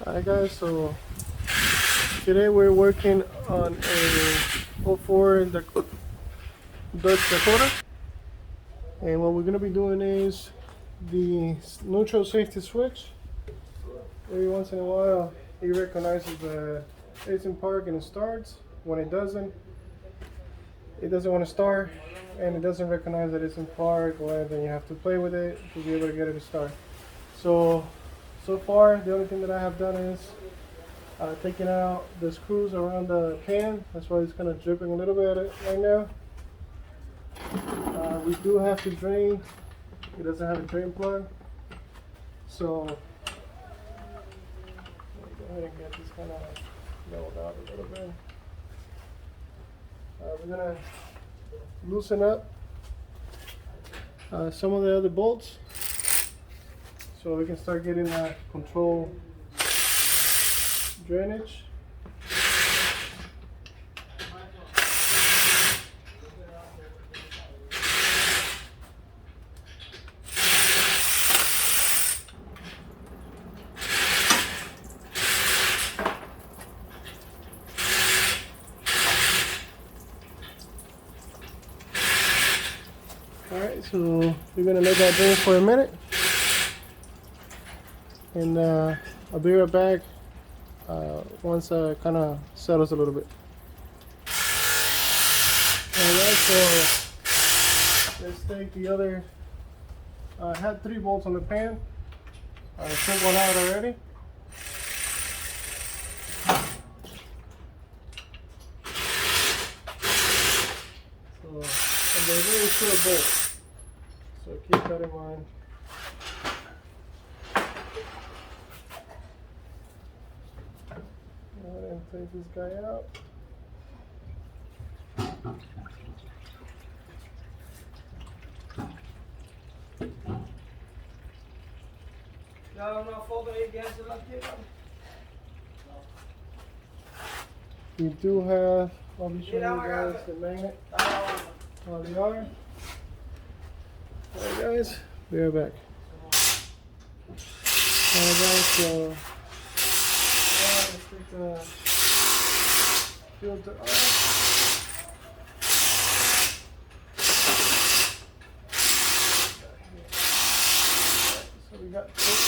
Hi guys, so today we're working on a '04 Dodge Dakota, and what we're going to be doing is the neutral safety switch. Every once in a while it recognizes that it's in park and it starts. When it doesn't want to start, and it doesn't recognize that it's in park, well then you have to play with it to be able to get it to start. So far the only thing that I have done is taking out the screws around the pan. That's why it's kind of dripping a little bit right now. We do have to drain. It doesn't have a drain plug. So let me go ahead and get this kind of leveled out a little bit. We're going to loosen up some of the other bolts so we can start getting that control drainage. Alright, so we're going to let that drain for a minute, and I'll be right back once it kind of settles a little bit. Alright, so let's take the other, I had 3 bolts on the pan. I took one out already. And they're really short bolts, so keep that in mind. Go ahead and take this guy out. We do have, I'll be showing you guys the magnet while they are. Alright guys, be right back. Alright guys, so let's take the filter off. So we got torch.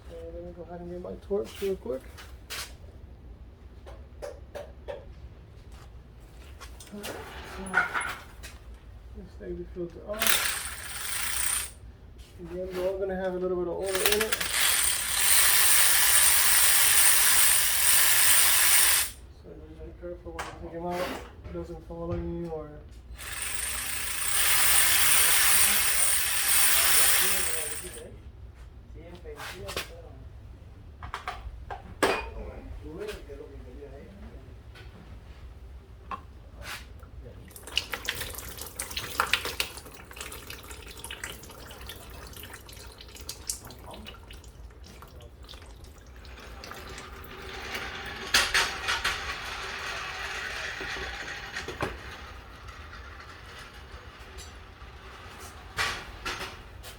So let me go ahead and get my torch real quick. Let's take the filter off. Again, we're all going to have a little bit of oil in it. So just be careful when you take them out. It doesn't fall on you or...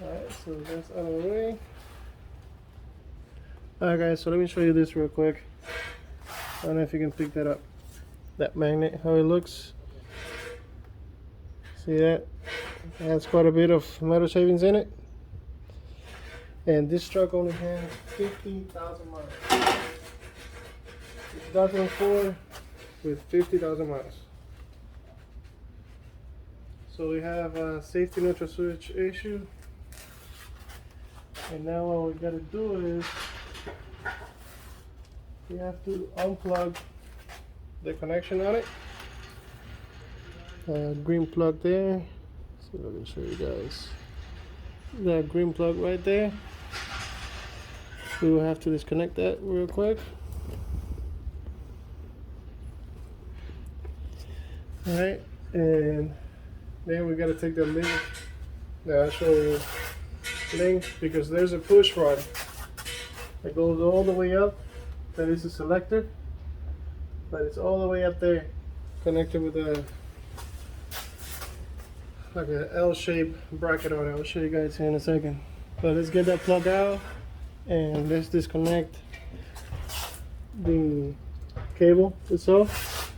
Alright, so that's out of the way. Alright guys, so let me show you this real quick. I don't know if you can pick that up. That magnet, how it looks. See that? It has quite a bit of metal shavings in it. And this truck only has 50,000 miles. It's 2004 with 50,000 miles. So we have a safety neutral switch issue. And now what we gotta do is we have to unplug the connection on it. Green plug there. See if I can show you guys. That green plug right there. We will have to disconnect that real quick. Alright, and then we gotta take the link that I show you. Link, because there's a push rod that goes all the way up. That is a selector, but it's all the way up there, connected with a like an L-shaped bracket on it. I'll show you guys here in a second. But let's get that plug out And let's disconnect the cable itself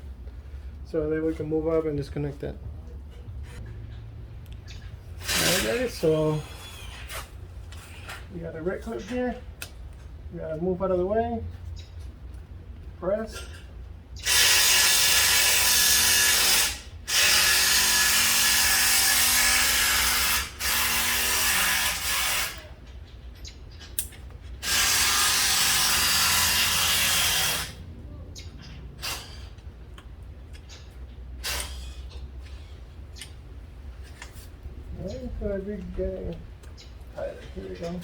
so that we can move up and disconnect that. Alright guys, so we got a red clip here. We gotta move out of the way. Press. Waiting for a big guy. Alright, here we go.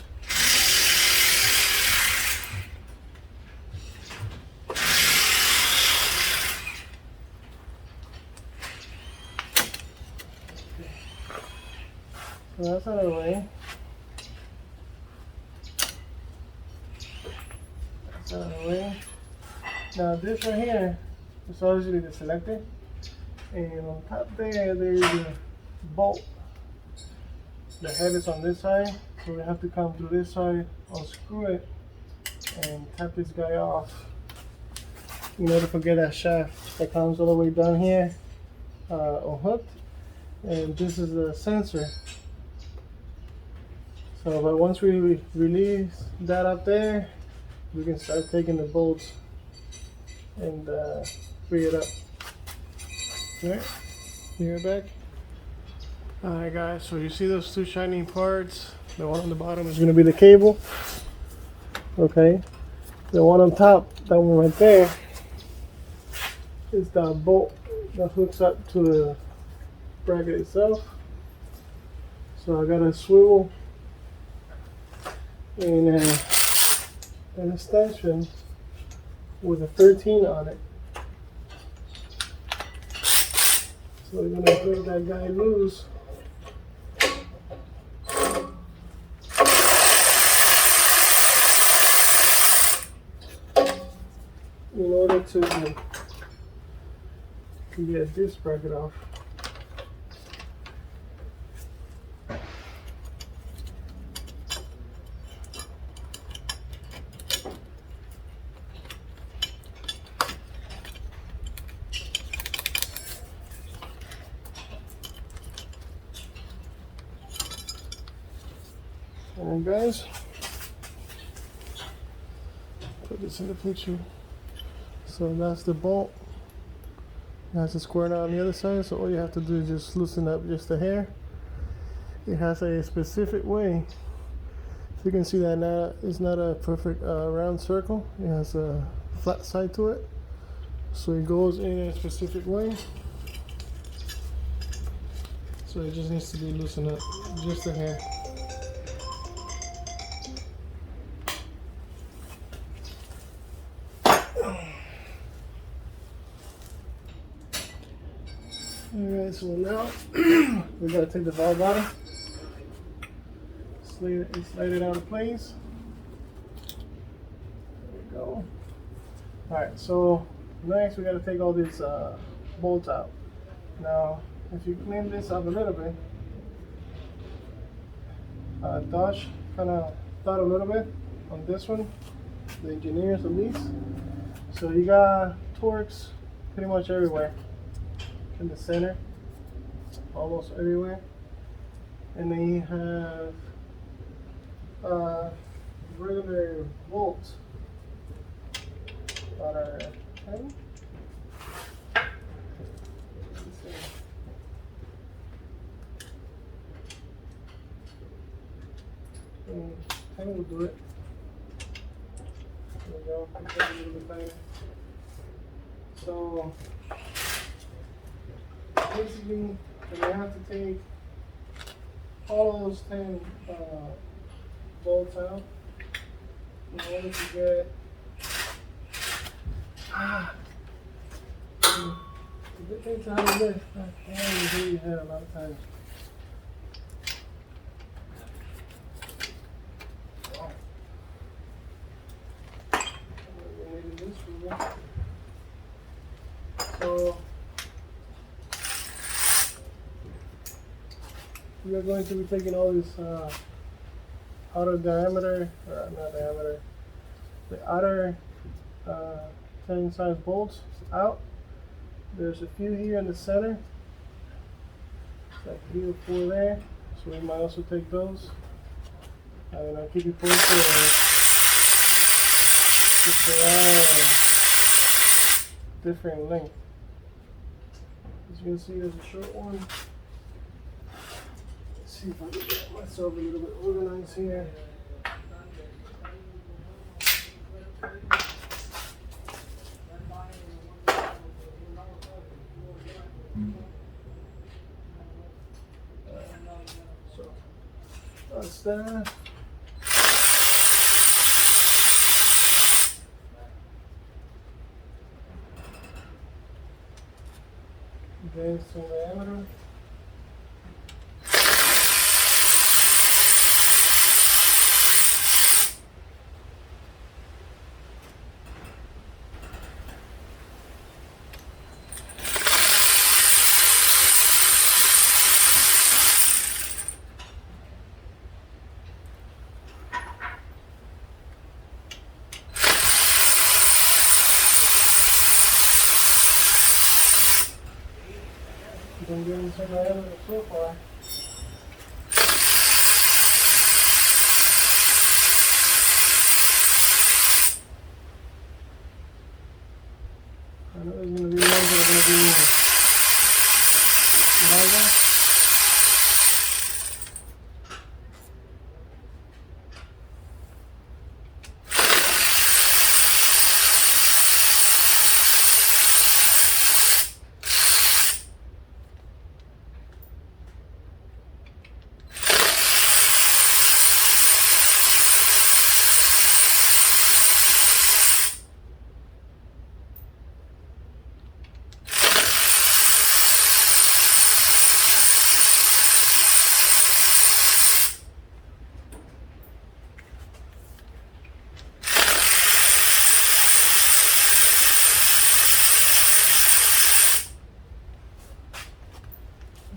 So that's out of the way. That's out of the way. Now this right here is obviously the selector. And on top there, there's a bolt. The head is on this side, so we have to come through this side, unscrew it, and tap this guy off in order to get that shaft that comes all the way down here unhooked. And this is the sensor. So, but once we release that up there, we can start taking the bolts and free it up. Alright, here back. Alright guys, so you see those two shining parts? The one on the bottom is going to be the cable. Okay. The one on top, that one right there, is the bolt that hooks up to the bracket itself. So I got a swivel and an extension with a 13 on it. So we're going to throw that guy loose. In order to get this bracket off. Alright guys, put this in the picture. So that's the bolt. It has a square knot on the other side, so all you have to do is just loosen up just a hair. It has a specific way. If you can see that now, it's not a perfect round circle. It has a flat side to it. So it goes in a specific way. So it just needs to be loosened up just a hair. Alright, so now we gotta take the valve bottom, slide it out of place. There we go. Alright, so next we gotta take all these bolts out. Now, if you clean this up a little bit, Dodge kind of thought a little bit on this one, the engineers at least. So you got Torx pretty much everywhere. In the center, almost everywhere, and then you have regular bolts that are 10. 10 will do it. There we go. Make that a little bit tighter. So basically, we have to take all those 10 bolts out in order to get the good thing to have this. I don't really have a lot of time. So we are going to be taking all these outer diameter, or not diameter, the outer 10 size bolts out. There's a few here in the center, like 3 or 4 there, so we might also take those. And I'll keep you posted if they're all different length. As you can see, there's a short one. Let's see if I can get myself a little bit organized here. So that's that. Then some diameter. Been getting some diameter so far. I know there's going to be ones that are going to be longer.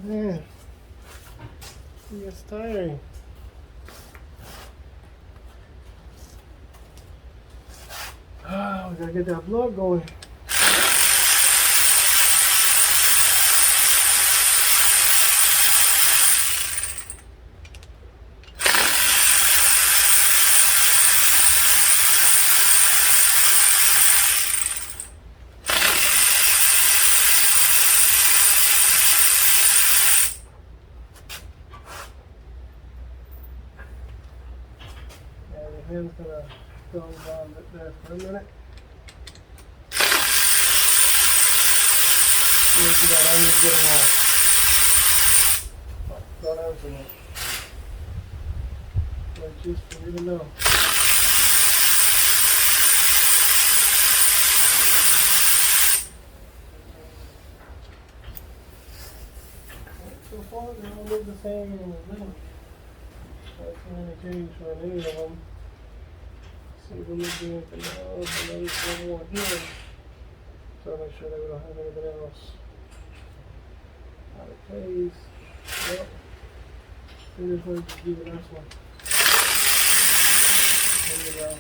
Man, it gets tiring. Ah, we gotta get that blood going. Hand's gonna go down there for a minute. See if that angle getting off. Don't answer it. But just for you to know. So far, they all look the same in the middle. I haven't seen any change for any of them. See if we're looking at the nose, and there's one more here. So I'll make sure that we don't have anything else out of place. Yep. We just want to do the next one. There you go.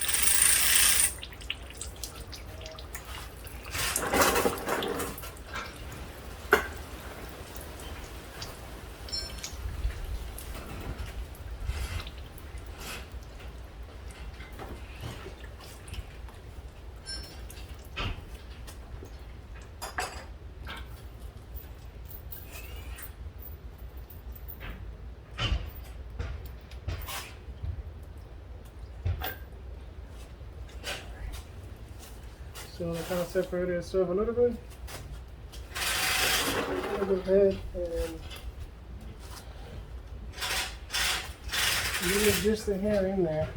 So I kind of separated itself a little bit. I'm going to go ahead and leave just the hair in there.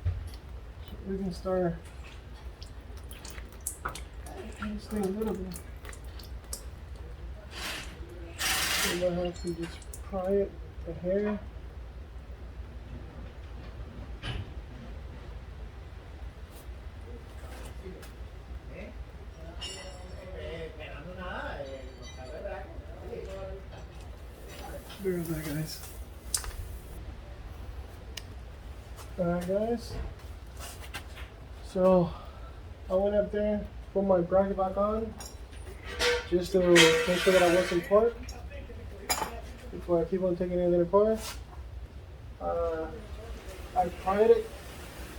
So we can start this thing a little bit. So I might have to just pry it, the hair. There's that, guys. Alright guys, so I went up there, put my bracket back on, just to make sure that I wasn't parked before I keep on taking it apart. I pried it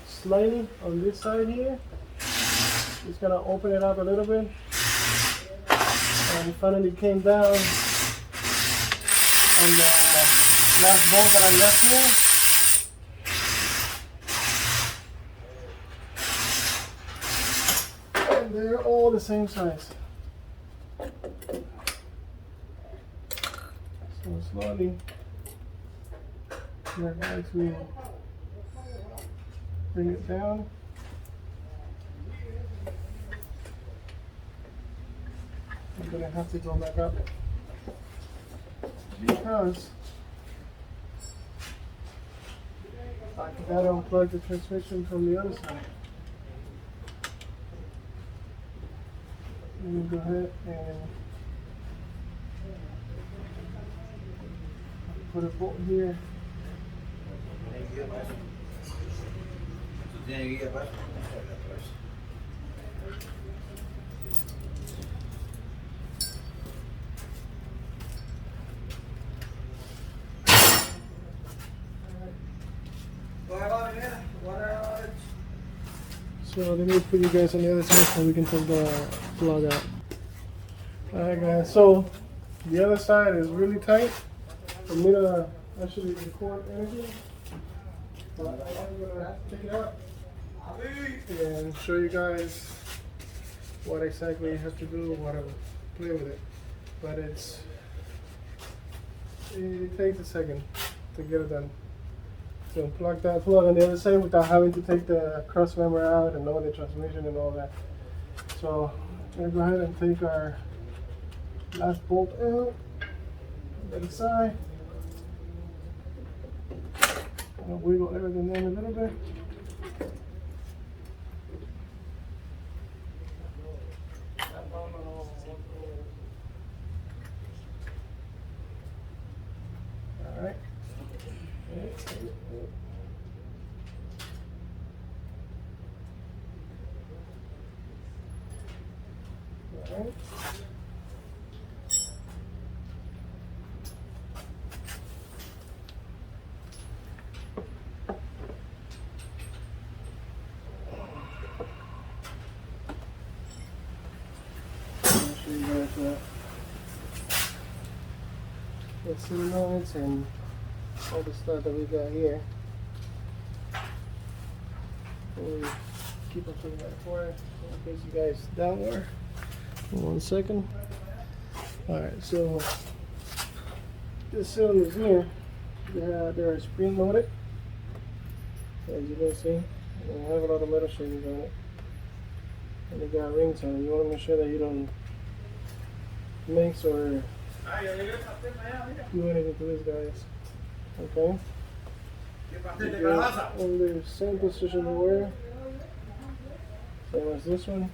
slightly on this side here. Just gonna open it up a little bit. And it finally came down on the last bolt that I left here. And they're all the same size. So slowly, we're going to bring it down. I'm gonna have to go back up because I forgot to unplug the transmission from the other side. Let me go ahead and put a bolt here. So let me put you guys on the other side so we can take the plug out. Alright guys, so the other side is really tight for me to actually record anything. But I'm gonna take it out and show you guys what exactly you have to do, whatever, play with it. But it takes a second to get it done. So plug that plug on the other side without having to take the cross member out and lower the transmission and all that. So we're gonna go ahead and take our last bolt out on the other side. I'll wiggle everything in a little bit. Alright. Alright. The solenoids and all the stuff that we got here. We'll keep on putting that forward in case you guys downward. 1 second. Alright, so this cylinders here, they're spring loaded, as you can see. And they have a lot of metal shavings on it. And they got rings on it. You want to make sure that you don't mix or do anything to these guys. Okay? In the same position they were. Same as this one.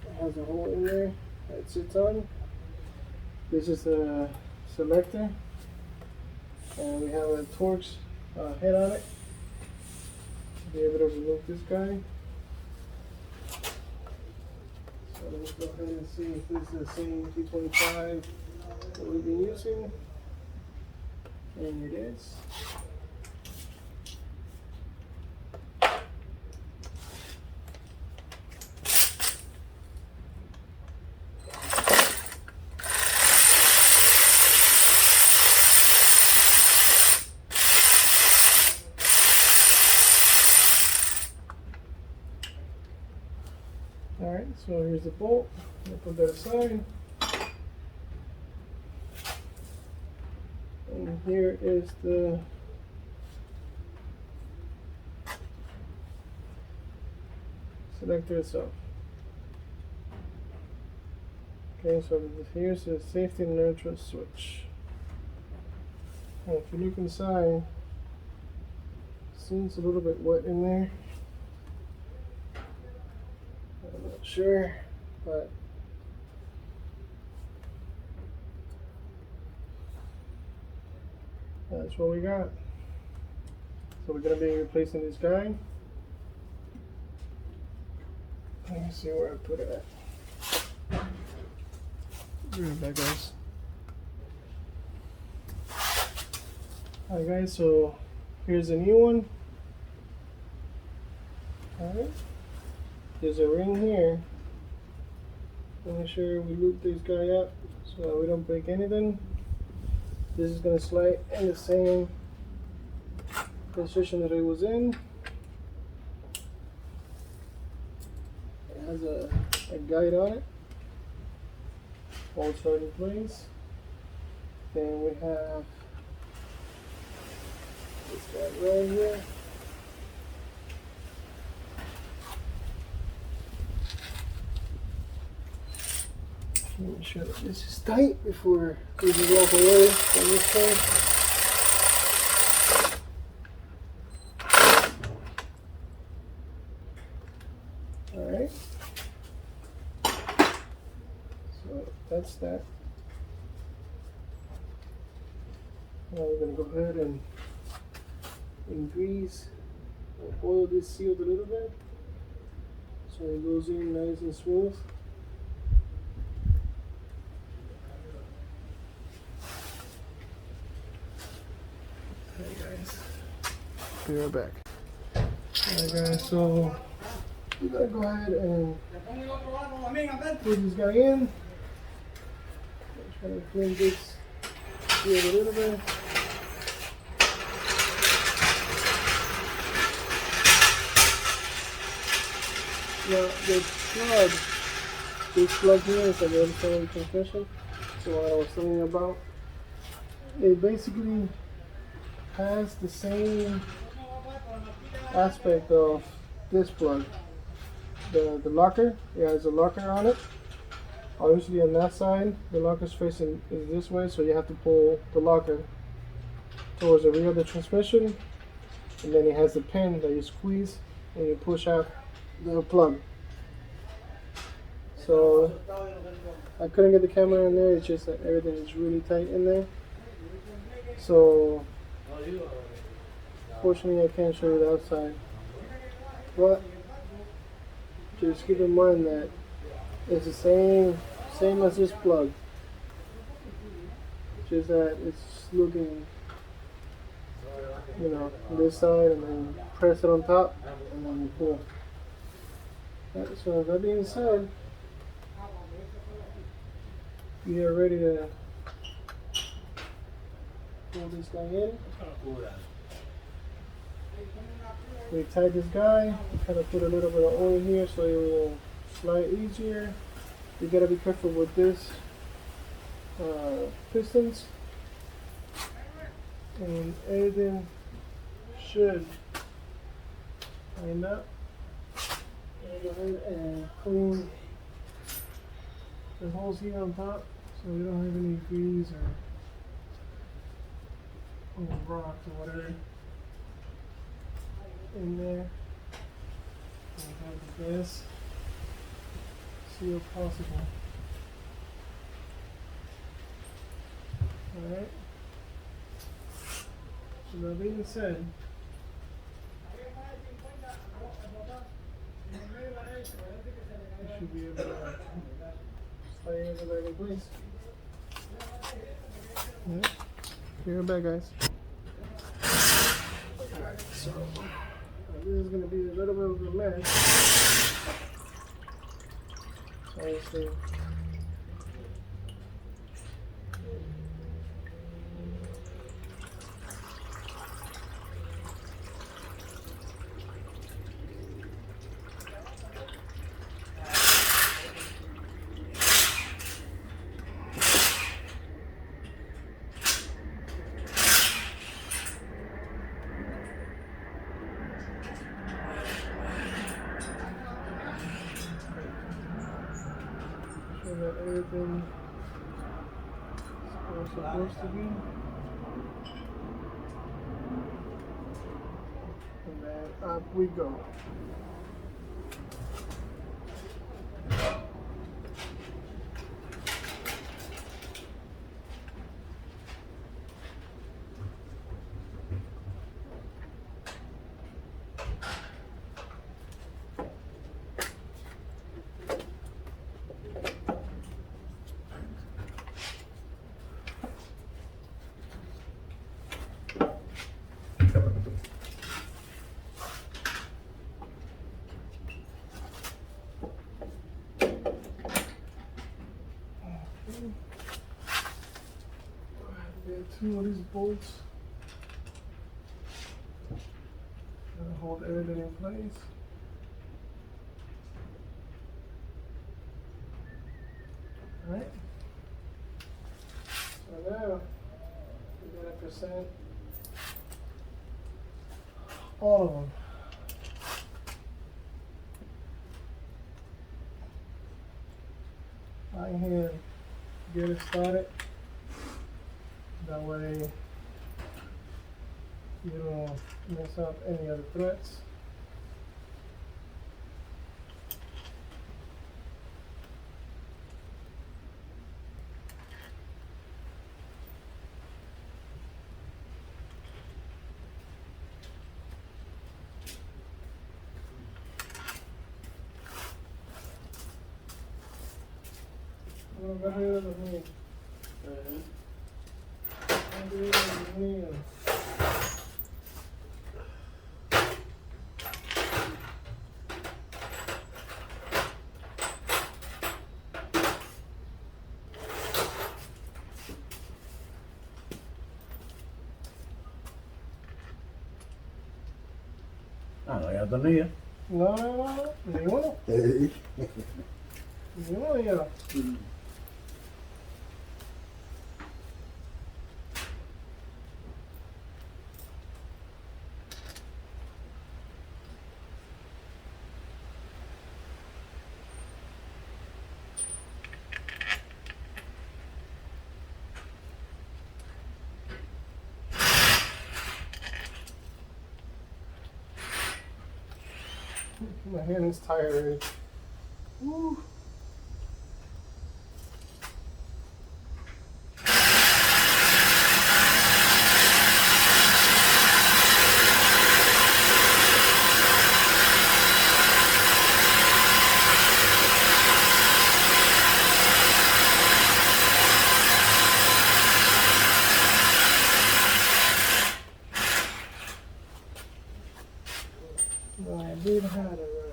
It has a hole in there that it sits on. This is the selector. And we have a Torx head on it. Be able to remove this guy. So let's go ahead and see if this is the same T25 that we've been using. And it is. Alright, so here's the bolt. I'll put that aside. And here is the selector itself. Okay, so here's the safety neutral switch. And if you look inside, it seems a little bit wet in there. I'm not sure, but that's what we got. So we're gonna be replacing this guy. Let me see where I put it at. Be right back, guys. Alright guys, so here's a new one. Alright. There's a ring here. Make sure we loop this guy up so that we don't break anything. This is gonna slide in the same position that it was in. It has a guide on it. All slide in place. Then we have this guy right here. Make sure that this is tight before we can walk away from this thing. Alright. So that's that. Now we're going to go ahead and grease or oil this sealed a little bit so it goes in nice and smooth. Hey guys, be right back. Alright guys, so we're gonna go ahead and put this guy in. Try to clean this here a little bit. Now the plug, this plug here is the other side of the transmission. So what I was telling you about, it basically has the same aspect of this plug. The locker, it has a locker on it. Obviously on that side, the locker's facing is this way, so you have to pull the locker towards the rear of the transmission, and then it has the pin that you squeeze and you push out the plug. So I couldn't get the camera in there, it's just that everything is really tight in there. So fortunately I can't show you the outside, but just keep in mind that it's the same as this plug, just that it's looking, you know, this side, and then press it on top and then you pull. Right, so that being said, we are ready to pull this guy in. We tied this guy, kind of put a little bit of oil here so it will slide easier. You gotta be careful with this pistons, and everything should line up. Go ahead and clean the holes here on top so we don't have any grease or rocks or whatever in there. We'll have the best seal possible. Alright. So that being said, you should be able to slide it right in place. Alright. Be right back, guys. Alright, so this is going to be a little bit of a mess. Obviously. That everything is supposed to be, and then up we go. two of these bolts. Gonna hold everything in place. Alright. So now we're gonna present all of them. Right here, get it started. That way you don't mess up any other threads. Go ahead with me. Go ahead with me. Ah, no, ya tenía. No, ni uno. Ni uno ya. My hand is tired already. Woo. No, I did have it right.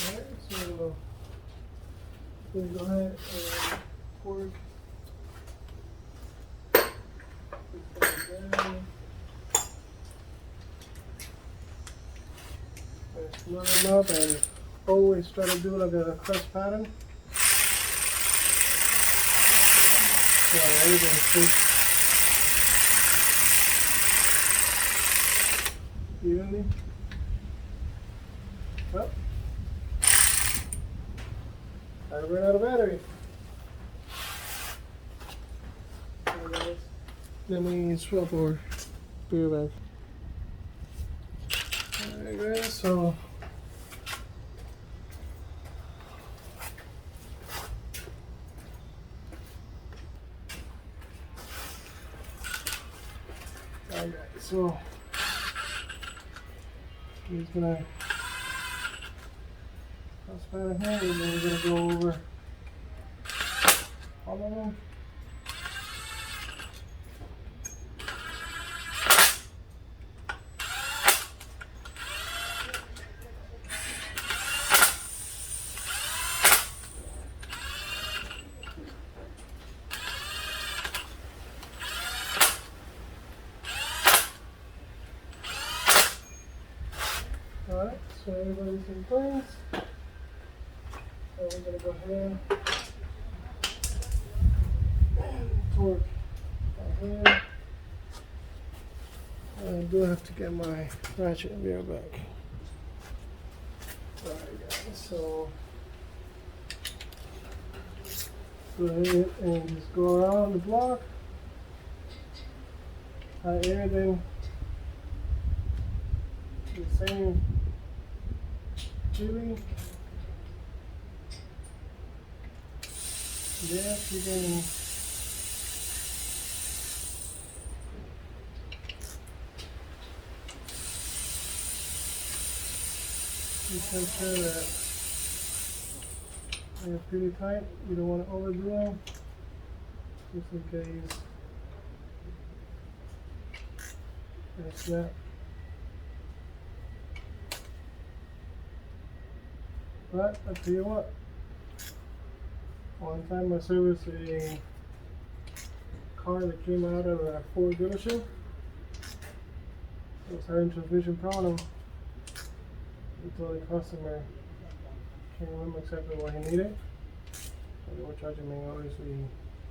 Alright, so we go ahead and fork. Put that down. Line them up and always try to do like a crest pattern. So everything fits evenly. Well, I ran out of battery. Let me swap over. Be right back. Alright guys, so alright, so he's gonna cross pattern here, and then we're gonna go over all of them. Alright, so everybody's in place. So we're going to go ahead and torque right here. I do have to get my ratchet and be right back. Alright guys, so go ahead and just go around the block. Everything the same feeling. Yes, you can just make sure that they're pretty tight. You don't want to overdo them, just in case It's that. But I tell you what, one time I serviced a car that came out of a Ford dealership. It was having transmission problem. We told the customer, can't remember exactly what he needed. So they were charging me obviously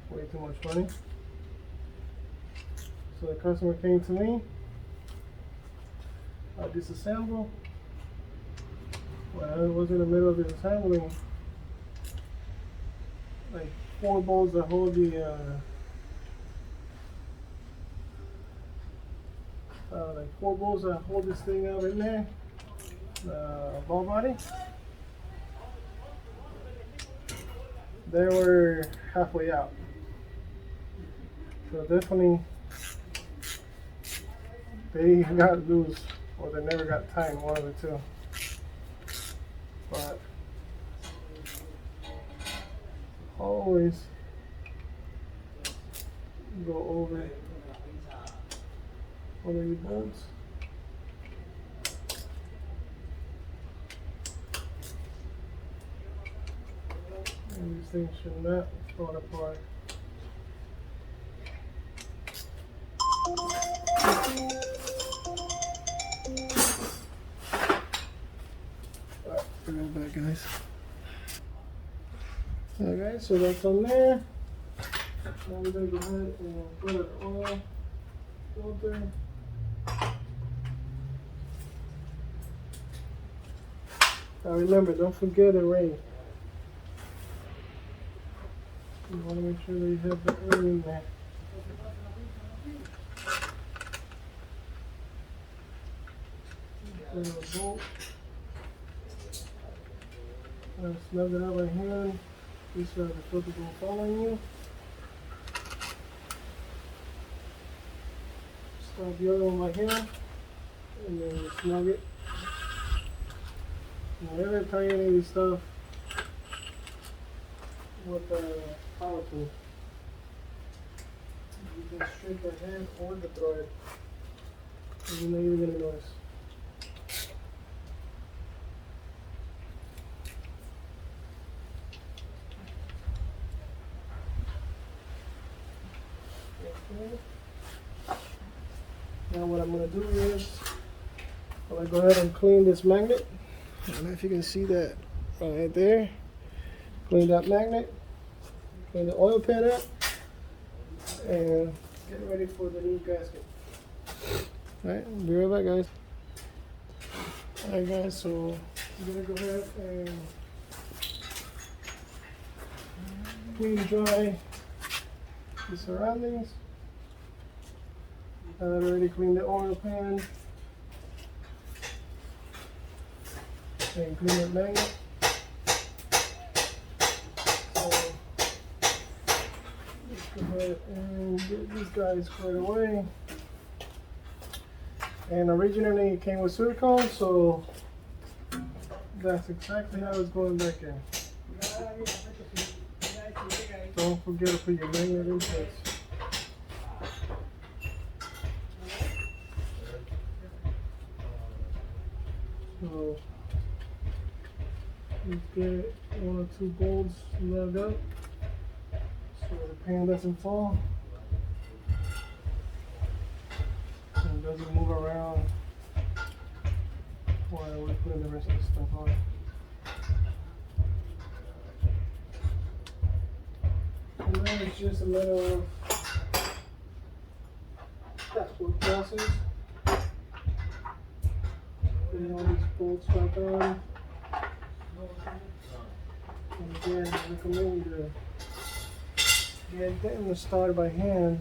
way too much money. So the customer came to me. I disassembled. When I was in the middle of disassembling, like 4 bolts that hold the like 4 bolts that hold this thing out in there, the ball body, they were halfway out. So definitely they got loose or they never got tightened, one of the two. But always go over one of your bolts. And these things should not fall apart. Bring it back, guys. Okay, so that's on there. Now we're gonna go ahead and put an oil filter. Now remember, don't forget the ring. You want to make sure that you have the ring in there. Put a bolt. Snug it up by hand. This the filter will following you. Stop the other one right here, and then you snug it. Never tie any of this stuff with a power tool. You can strip the hand or the thread, and you're not even gonna notice. Now what I'm going to do is I'm going to go ahead and clean this magnet. I don't know if you can see that right there. Clean that magnet, clean the oil pan up, and get ready for the new gasket. Alright, be right back, guys. Alright guys, so I'm going to go ahead and clean dry the surroundings. I already cleaned the oil pan and clean the magnet. So let's go ahead and get these guys squared away. And originally it came with silicone, so that's exactly how it's going back in. Don't forget to put your magnet in place. So let's get 1 or 2 bolts lugged up so the pan doesn't fall and doesn't move around while we're putting the rest of the stuff on. And now it's just a matter of that process. Putting all these bolts back on. And again, I recommend you to get them started by hand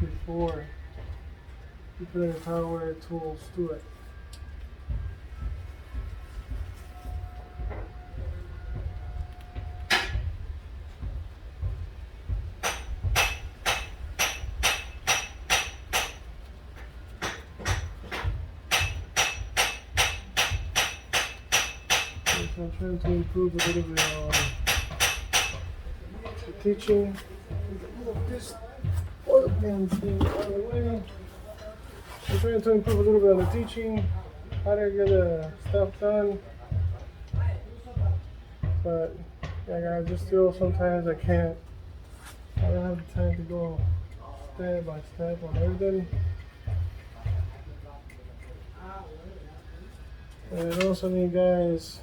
before you put any power tools to it. So I'm trying to improve a little bit on the teaching. Move this oil pans being out of the way. I'm trying to improve a little bit on the teaching, how to get the stuff done. But yeah, guys, just feel sometimes I can't. I don't have the time to go step by step on everything. And I also need guys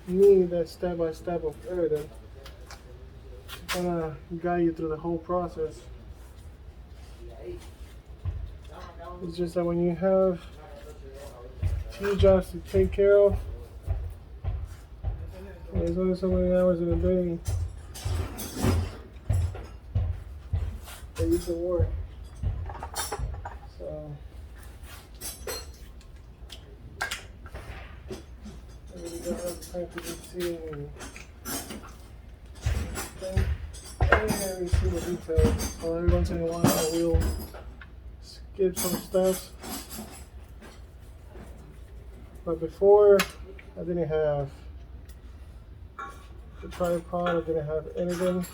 need that step by step of everything to kind of guide you through the whole process. It's just that when you have few jobs to take care of, and there's only so many hours in a day that you can work. So I really don't have time to just see every single detail. So every once in a while I will skip some stuff. But before I didn't have the tripod, I didn't have anything.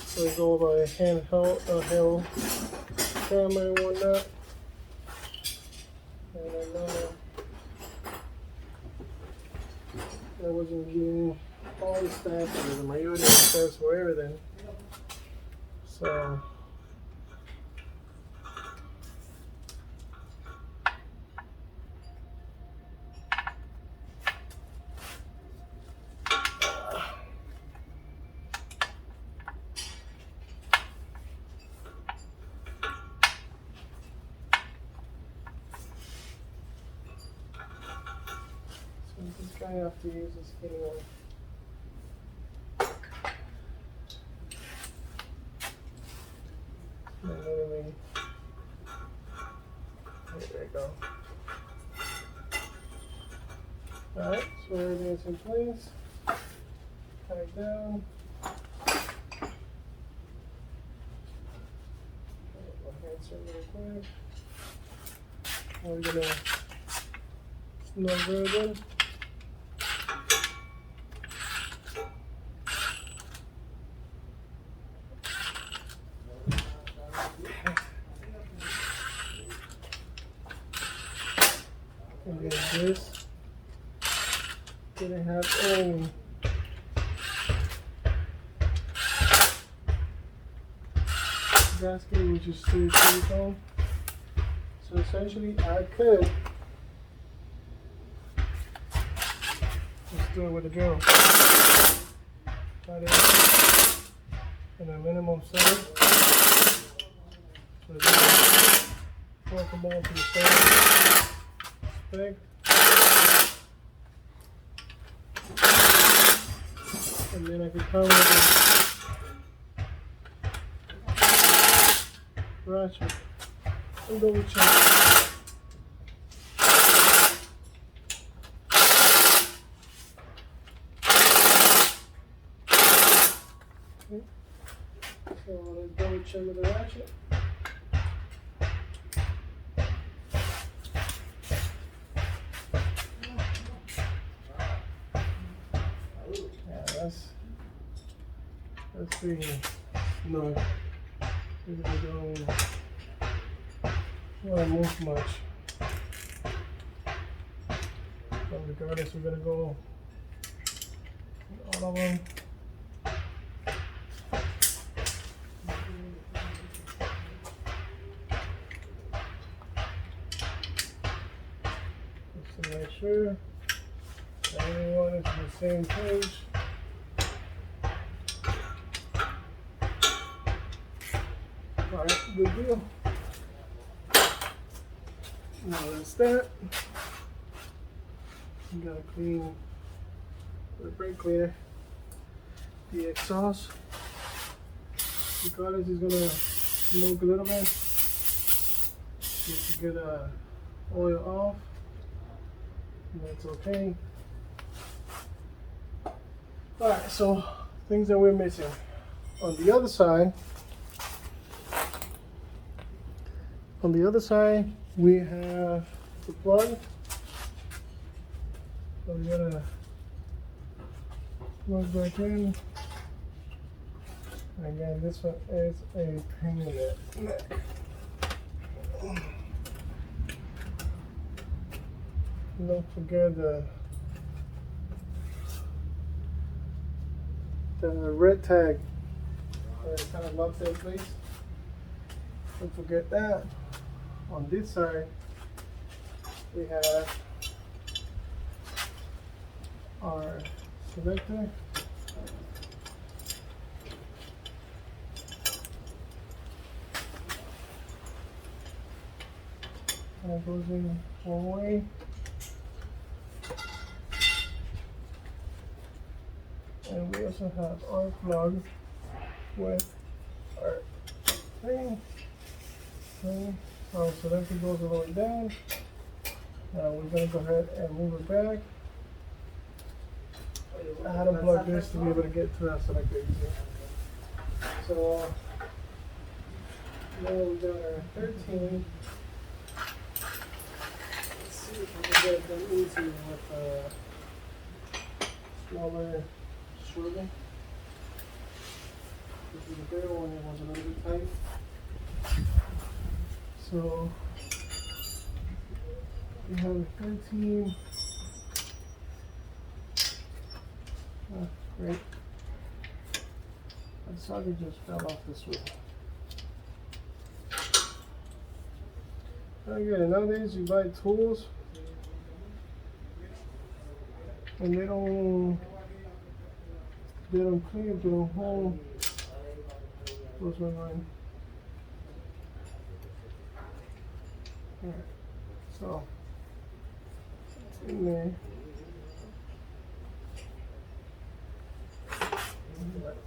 So it's all by handheld camera and whatnot. And I know I wasn't getting all the steps or the majority of the steps for everything. So this guy have to use this skinny one. Literally. There we go. Alright, so everything's in place. Tight down. My hands are really quick. We're gonna snug everything. And then this didn't have any gasket, which is still silicone. So essentially I could just do it with a drill. Cut it in a minimum size. So it's workable to the same spec. And then I can come with a ratchet and double check. Okay. So let's double check with the ratchet. Let's see. No, we don't want to move much. But regardless, we're gonna go all of them. Just to make sure everyone is on the same page. Alright, good deal. Now that's that. You gotta clean the brake cleaner, the exhaust. Regardless, it's gonna smoke a little bit. Just to get oil off. And that's okay. Alright, so things that we're missing. On the other side, we have the plug. So we're gonna plug back in. Again, this one is a pain in the neck. Don't forget the red tag. It kind of locks in place. Don't forget that. On this side, we have our selector. And it goes in one way. And we also have our plug with our thing. So selector goes all the way down. Now we're going to go ahead and move it back. I had to plug this to be able to get to that selector easier. So now we got our 13. Let's see if we can get them easier with smaller swivel. This is the bigger one, it was a little bit tight. So we have 13. Great. That socket just fell off the swivel. Okay, nowadays you buy tools and they don't clean, they don't hold. Those are mine. Alright, so it's in there.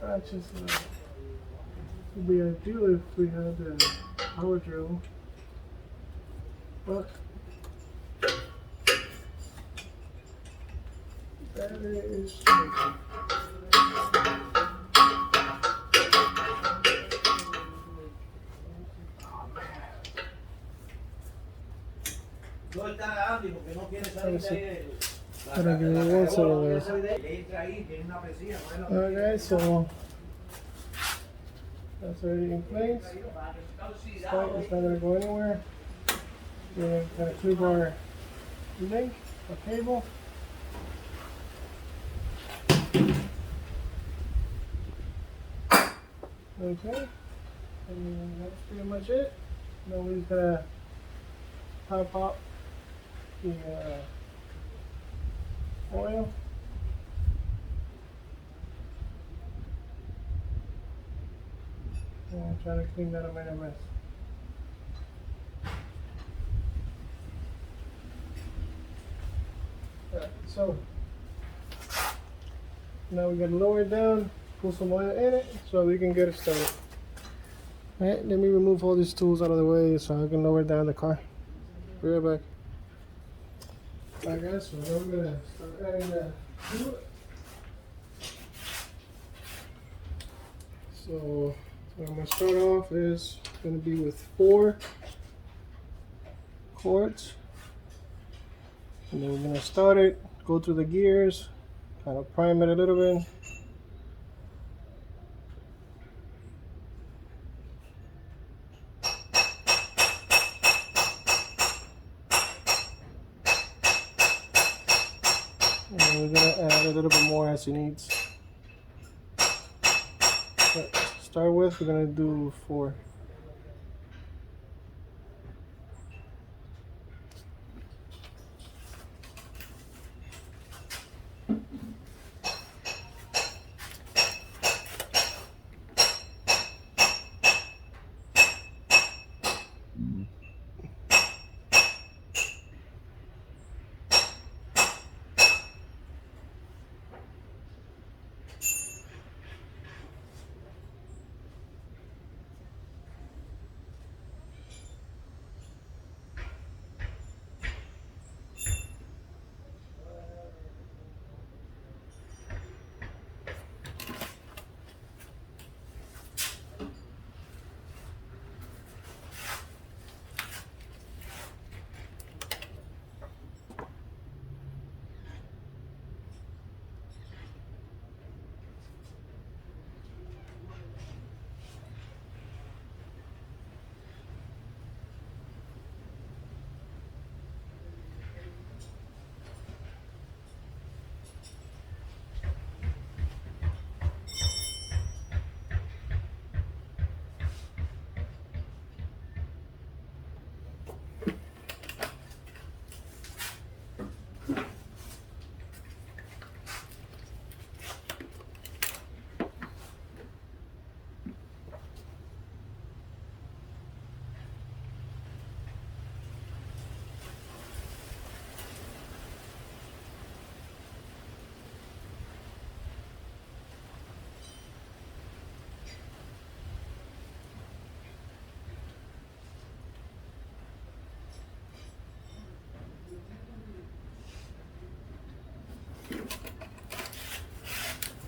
That just would be ideal if we had the power drill, but battery is shaky. Alright guys, so that's already in place. It's not going to go anywhere. We're going to keep our link, our cable. Okay, and that's pretty much it. Now we're just going to pop up the oil. And I'm trying to clean that up in a mess. Alright, so now we gotta lower it down, put some oil in it so we can get it started. Alright, let me remove all these tools out of the way so I can lower down the car. Be right back. Alright guys, so now we're gonna start adding the fluid. So what I'm gonna start off is gonna be with 4 quarts. And then we're gonna start it, go through the gears, kind of prime it a little bit. And we're gonna add a little bit more as it needs. But to start with, we're gonna do 4.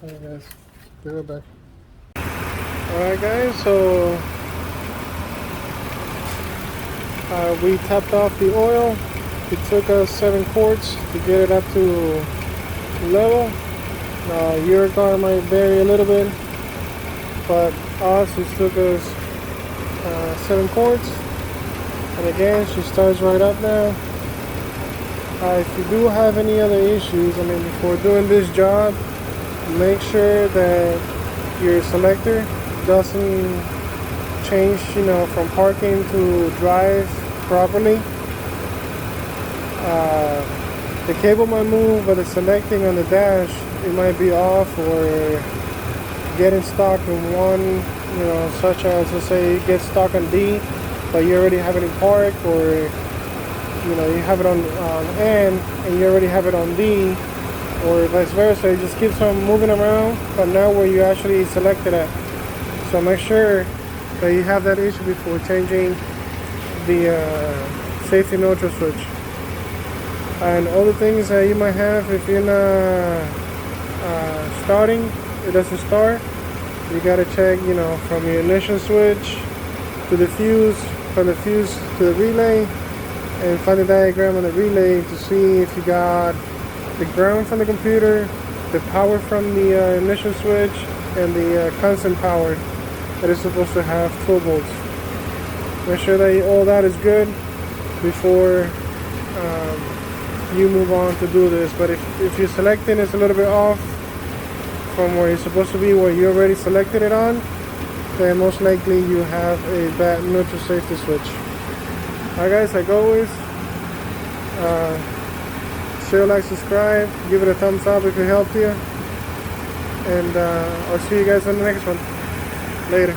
Alright guys, be right back. Alright guys, so we tapped off the oil. It took us 7 quarts to get it up to level. Your car might vary a little bit, but us, it took us 7 quarts. And again, she starts right up now. If you do have any other issues, I mean, before doing this job, make sure that your selector doesn't change, you know, from parking to drive properly. The cable might move, but the selecting on the dash, it might be off or getting stuck in one, you know, such as, let's say you get stuck on D, but you already have it in park, or you know, you have it on N and you already have it on D, or vice versa. It just keeps on moving around, but now where you actually selected at. So make sure that you have that issue before changing the safety neutral switch. And other things that you might have, if you're not starting, it doesn't start, you gotta check, you know, from your ignition switch to the fuse, from the fuse to the relay, and find the diagram on the relay to see if you got the ground from the computer, the power from the ignition switch, and the constant power that is supposed to have 12 volts. Make sure that all that is good before you move on to do this. But if your selecting is a little bit off from where you're supposed to be, where you already selected it on, then most likely you have a bad neutral safety switch. Alright guys, like always, share, like, subscribe, give it a thumbs up if it helped you, and I'll see you guys on the next one. Later.